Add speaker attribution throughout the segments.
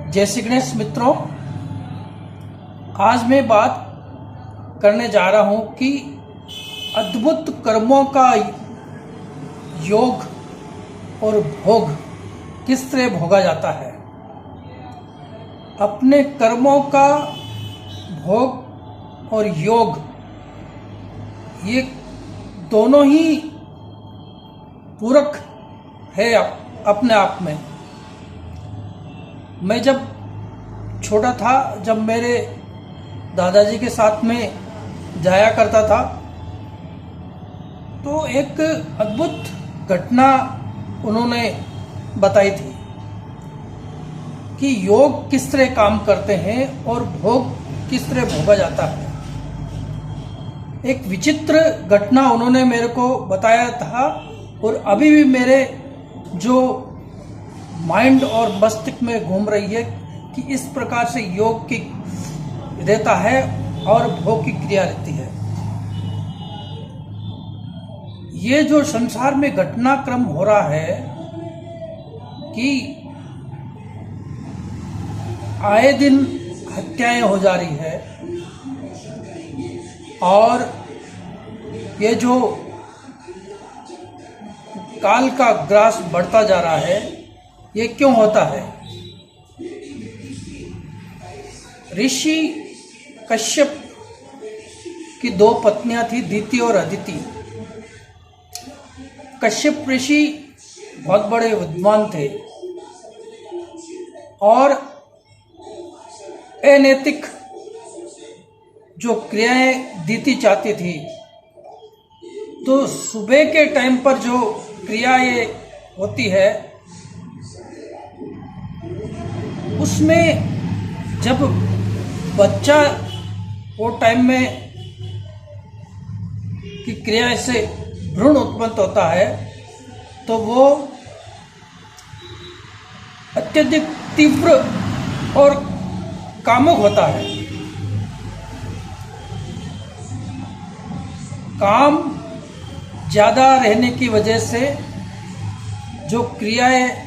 Speaker 1: जय श्री गणेश मित्रों, आज मैं बात करने जा रहा हूं कि अद्भुत कर्मों का योग और भोग किस तरह भोगा जाता है। अपने कर्मों का भोग और योग ये दोनों ही पूरक है अपने आप में। मैं जब छोटा था, जब मेरे दादाजी के साथ में जाया करता था, तो एक अद्भुत घटना उन्होंने बताई थी कि योग किस तरह काम करते हैं और भोग किस तरह भोगा जाता है। एक विचित्र घटना उन्होंने मेरे को बताया था और अभी भी मेरे जो माइंड और मस्तिष्क में घूम रही है कि इस प्रकार से योग की रहता है और भोग की क्रिया रहती है। ये जो संसार में घटनाक्रम हो रहा है कि आए दिन हत्याएं हो जा रही है और ये जो काल का ग्रास बढ़ता जा रहा है, ये क्यों होता है? ऋषि कश्यप की दो पत्नियां थी, दीति और अदिति। कश्यप ऋषि बहुत बड़े विद्वान थे और अनैतिक जो क्रियाएं दीति चाहती थी, तो सुबह के टाइम पर जो क्रिया ये होती है, उसमें जब बच्चा वो टाइम में की क्रिया से भ्रूण उत्पन्न होता है, तो वो अत्यधिक तीव्र और कामुक होता है। काम ज्यादा रहने की वजह से जो क्रियाएं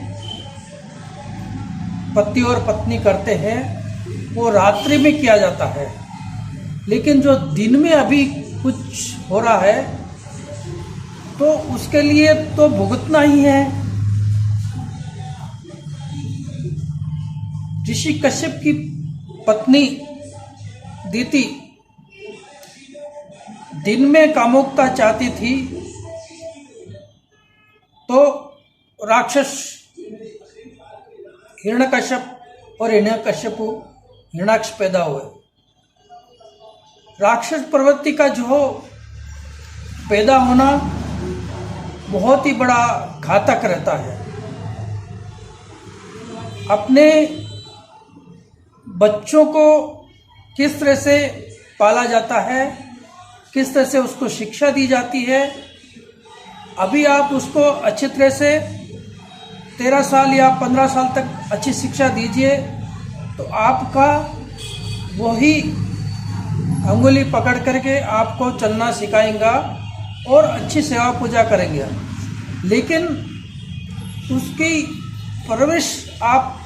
Speaker 1: पति और पत्नी करते हैं वो रात्रि में किया जाता है, लेकिन जो दिन में अभी कुछ हो रहा है तो उसके लिए तो भुगतना ही है। ऋषि कश्यप की पत्नी दीति दिन में कामुकता चाहती थी, तो राक्षस हिरण्यकश्यप और हिरण्याक्ष पैदा हुए। राक्षस प्रवृत्ति का जो पैदा होना बहुत ही बड़ा घातक रहता है। अपने बच्चों को किस तरह से पाला जाता है, किस तरह से उसको शिक्षा दी जाती है, अभी आप उसको अच्छी तरह से 13 साल या 15 साल तक अच्छी शिक्षा दीजिए तो आपका वही अंगुली पकड़ करके आपको चलना सिखाएगा और अच्छी सेवा पूजा करेंगे। लेकिन उसकी परवरिश आप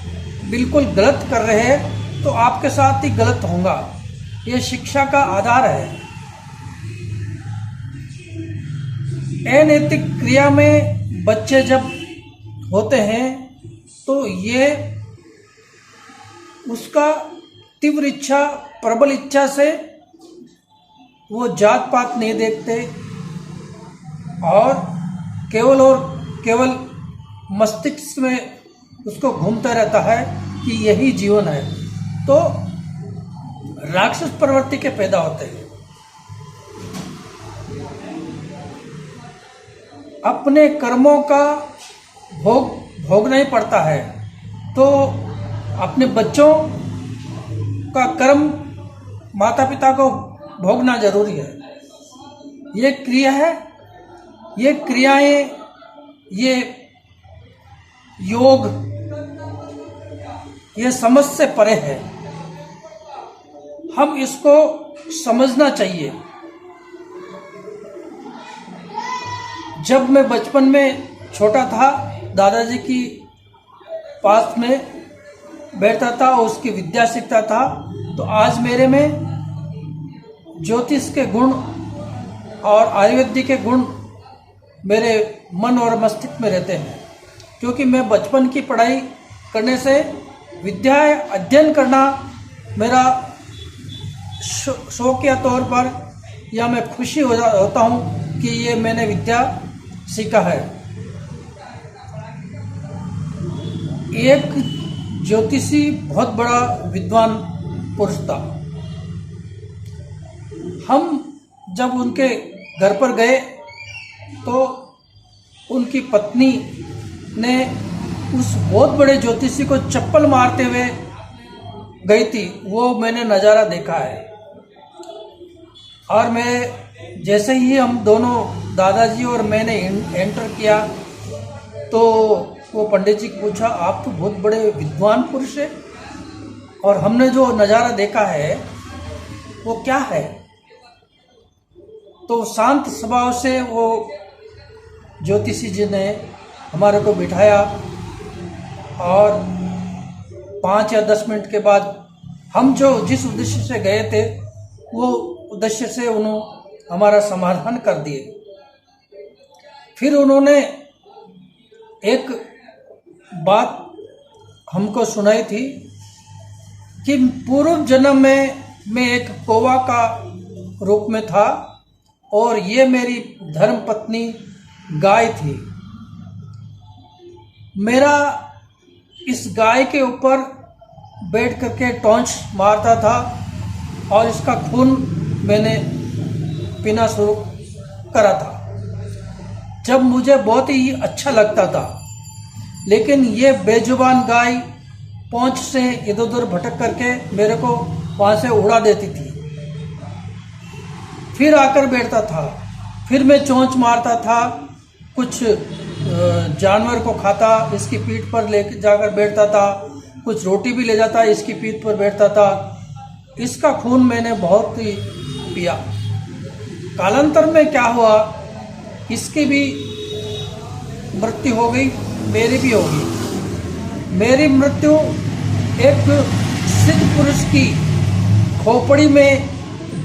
Speaker 1: बिल्कुल गलत कर रहे हैं तो आपके साथ ही गलत होगा। ये शिक्षा का आधार है। अनैतिक क्रिया में बच्चे जब होते हैं तो ये उसका तीव्र इच्छा, प्रबल इच्छा से वो जात पात नहीं देखते और केवल मस्तिष्क में उसको घूमता रहता है कि यही जीवन है। तो राक्षस प्रवृत्ति के पैदा होते हैं। अपने कर्मों का भोगना ही पड़ता है, तो अपने बच्चों का कर्म माता पिता को भोगना जरूरी है। ये क्रिया है, ये क्रियाएं, ये योग, ये समझ से परे है। हम इसको समझना चाहिए। जब मैं बचपन में छोटा था, दादाजी की पास में बैठता था और उसकी विद्या सीखता था, तो आज मेरे में ज्योतिष के गुण और आयुर्वेदिक के गुण मेरे मन और मस्तिष्क में रहते हैं। क्योंकि मैं बचपन की पढ़ाई करने से विद्या अध्ययन करना मेरा शौकिया तौर पर, या मैं खुशी होता हूँ कि ये मैंने विद्या सीखा है। एक ज्योतिषी बहुत बड़ा विद्वान पुरुष था। हम जब उनके घर पर गए तो उनकी पत्नी ने उस बहुत बड़े ज्योतिषी को चप्पल मारते हुए गई थी। वो मैंने नज़ारा देखा है। और मैं जैसे ही हम दोनों दादाजी और मैंने एंटर किया तो वो पंडित जी को पूछा, आप तो बहुत बड़े विद्वान पुरुष हैं और हमने जो नज़ारा देखा है वो क्या है? तो शांत स्वभाव से वो ज्योतिषी जी ने हमारे को बिठाया और 5 या 10 मिनट के बाद हम जो जिस उद्देश्य से गए थे वो उद्देश्य से उन्होंने हमारा समाधान कर दिए। फिर उन्होंने एक बात हमको सुनाई थी कि पूर्व जन्म में मैं एक कौवा का रूप में था और ये मेरी धर्म पत्नी गाय थी। मेरा इस गाय के ऊपर बैठ करके टॉन्च मारता था और इसका खून मैंने पीना शुरू करा था। जब मुझे बहुत ही अच्छा लगता था, लेकिन ये बेजुबान गाय पहुंच से इधर उधर भटक करके मेरे को वहाँ से उड़ा देती थी। फिर आकर बैठता था, फिर मैं चोंच मारता था, कुछ जानवर को खाता, इसकी पीठ पर ले जाकर बैठता था, कुछ रोटी भी ले जाता, इसकी पीठ पर बैठता था। इसका खून मैंने बहुत ही पिया। कालांतर में क्या हुआ, इसकी भी मृत्यु हो गई, मेरी भी हो गई। मेरी मृत्यु एक सिद्ध पुरुष की खोपड़ी में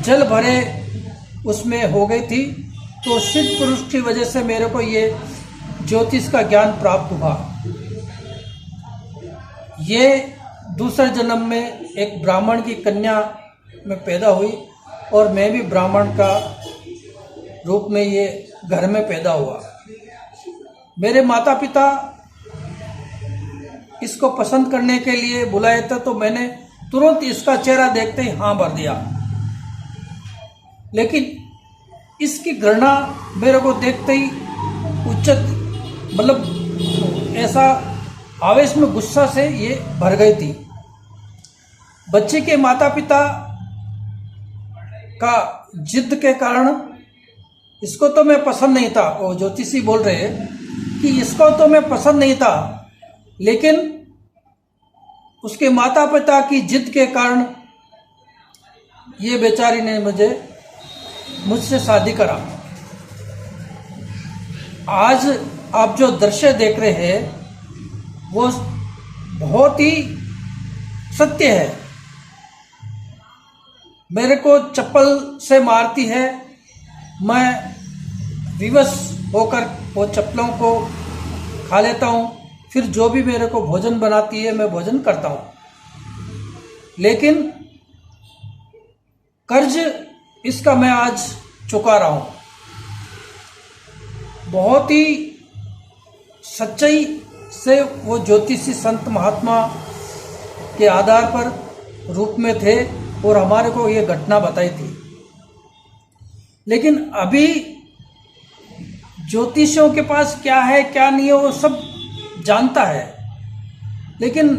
Speaker 1: जल भरे उसमें हो गई थी। तो सिद्ध पुरुष की वजह से मेरे को ये ज्योतिष का ज्ञान प्राप्त हुआ। ये दूसरे जन्म में एक ब्राह्मण की कन्या में पैदा हुई और मैं भी ब्राह्मण का रूप में ये घर में पैदा हुआ। मेरे माता पिता इसको पसंद करने के लिए बुलाए थे, तो मैंने तुरंत इसका चेहरा देखते ही हाँ भर दिया। लेकिन इसकी घृणा मेरे को देखते ही मतलब ऐसा आवेश में गुस्सा से ये भर गई थी। बच्चे के माता पिता का जिद के कारण इसको तो मैं पसंद नहीं था। वो ज्योतिषी बोल रहे हैं कि इसको तो मैं पसंद नहीं था, लेकिन उसके माता पिता की जिद के कारण ये बेचारी ने मुझसे शादी करा। आज आप जो दृश्य देख रहे हैं वो बहुत ही सत्य है। मेरे को चप्पल से मारती है, मैं विवश होकर वो चप्पलों को खा लेता हूँ। फिर जो भी मेरे को भोजन बनाती है मैं भोजन करता हूँ। लेकिन कर्ज इसका मैं आज चुका रहा हूँ। बहुत ही सच्चाई से वो ज्योतिषी संत महात्मा के आधार पर रूप में थे और हमारे को ये घटना बताई थी। लेकिन अभी ज्योतिषियों के पास क्या है क्या नहीं है वो सब जानता है, लेकिन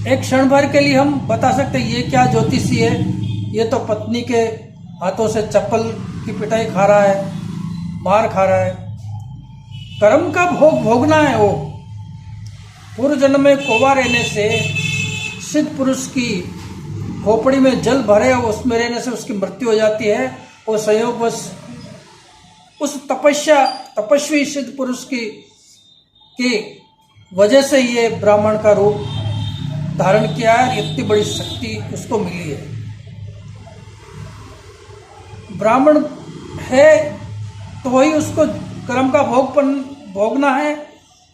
Speaker 1: एक क्षण भर के लिए हम बता सकते ये क्या ज्योतिषी है, ये तो पत्नी के हाथों से चप्पल की पिटाई खा रहा है, मार खा रहा है। कर्म का भोग भोगना है। वो पूर्व जन्म में कौवा रहने से सिद्ध पुरुष की खोपड़ी में जल भरे और उसमें रहने से उसकी मृत्यु हो जाती है। और संयोगवश उस तपस्वी सिद्ध पुरुष की वजह से ये ब्राह्मण का रूप धारण किया है, इतनी बड़ी शक्ति उसको मिली है। ब्राह्मण है तो वही उसको कर्म का भोगना है।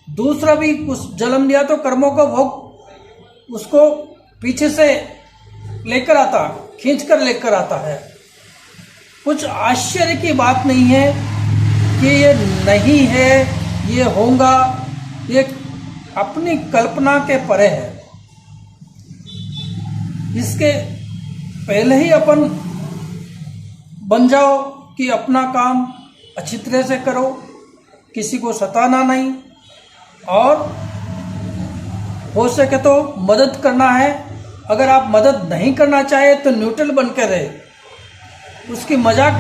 Speaker 1: दूसरा भी उस जन्म लिया तो कर्मों का भोग उसको पीछे से लेकर आता, खींच कर लेकर आता है। कुछ आश्चर्य की बात नहीं है कि ये नहीं है, ये होगा, ये अपनी कल्पना के परे है। इसके पहले ही अपन बन जाओ कि अपना काम अच्छी तरह से करो, किसी को सताना नहीं, और हो सके तो मदद करना है। अगर आप मदद नहीं करना चाहे तो न्यूट्रल बनकर रहे, उसकी मजाक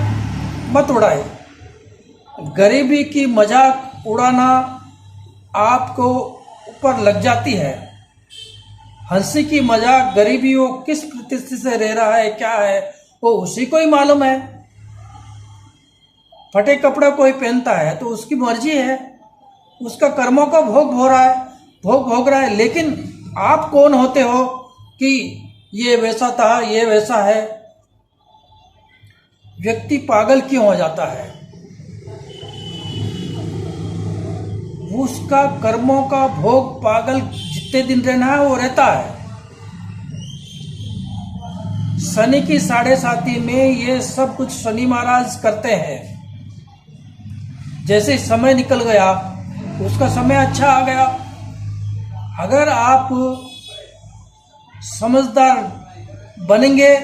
Speaker 1: मत उड़ाए। गरीबी की मजाक उड़ाना आपको ऊपर लग जाती है। हंसी की मजाक, गरीबी वो किस परिस्थिति से रह रहा है, क्या है, वो उसी को ही मालूम है। फटे कपड़े कोई पहनता है तो उसकी मर्जी है, उसका कर्मों का भोग भोग रहा है। लेकिन आप कौन होते हो कि ये वैसा था, ये वैसा है। व्यक्ति पागल क्यों हो जाता है? उसका कर्मों का भोग पागल जितने दिन रहना है वो रहता है। शनि की 7.5 में ये सब कुछ शनि महाराज करते हैं। जैसे समय निकल गया, उसका समय अच्छा आ गया। अगर आप समझदार बनेंगे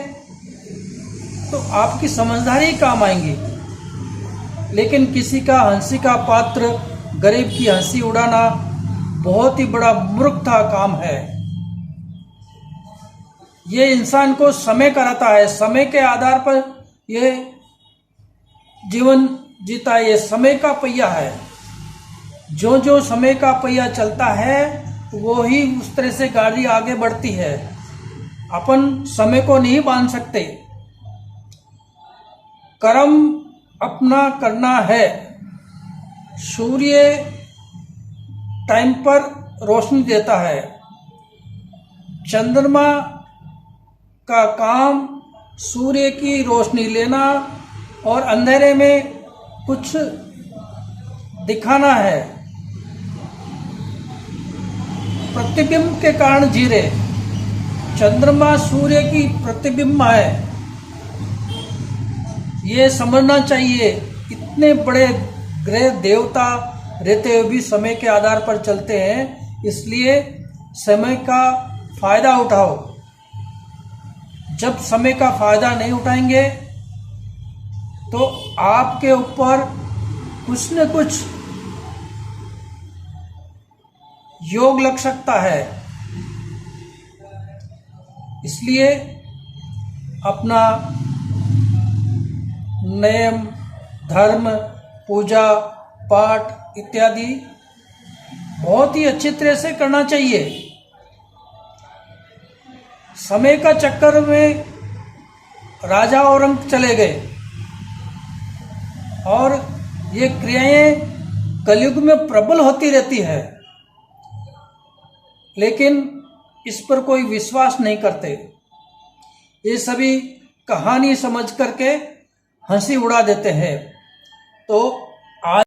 Speaker 1: तो आपकी समझदारी काम आएंगी। लेकिन किसी का हंसी का पात्र, गरीब की हंसी उड़ाना बहुत ही बड़ा मूर्खता काम है। ये इंसान को समय कराता है, समय के आधार पर ये जीवन जीता है। ये समय का पहिया है। जो जो समय का पहिया चलता है वो ही उस तरह से गाड़ी आगे बढ़ती है। अपन समय को नहीं बांध सकते। कर्म अपना करना है। सूर्य टाइम पर रोशनी देता है। चंद्रमा का काम सूर्य की रोशनी लेना और अंधेरे में कुछ दिखाना है। प्रतिबिंब के कारण जी रहे। चंद्रमा सूर्य की प्रतिबिंब है, ये समझना चाहिए। इतने बड़े ग्रह देवता रहते हुए भी समय के आधार पर चलते हैं, इसलिए समय का फायदा उठाओ। जब समय का फायदा नहीं उठाएंगे तो आपके ऊपर कुछ न कुछ योग लग सकता है। इसलिए अपना नियम, धर्म, पूजा पाठ इत्यादि बहुत ही अच्छी तरह से करना चाहिए। समय का चक्कर में राजा और अंक चले गए और ये क्रियाएं कलयुग में प्रबल होती रहती है, लेकिन इस पर कोई विश्वास नहीं करते। ये सभी कहानी समझ करके हंसी उड़ा देते हैं। तो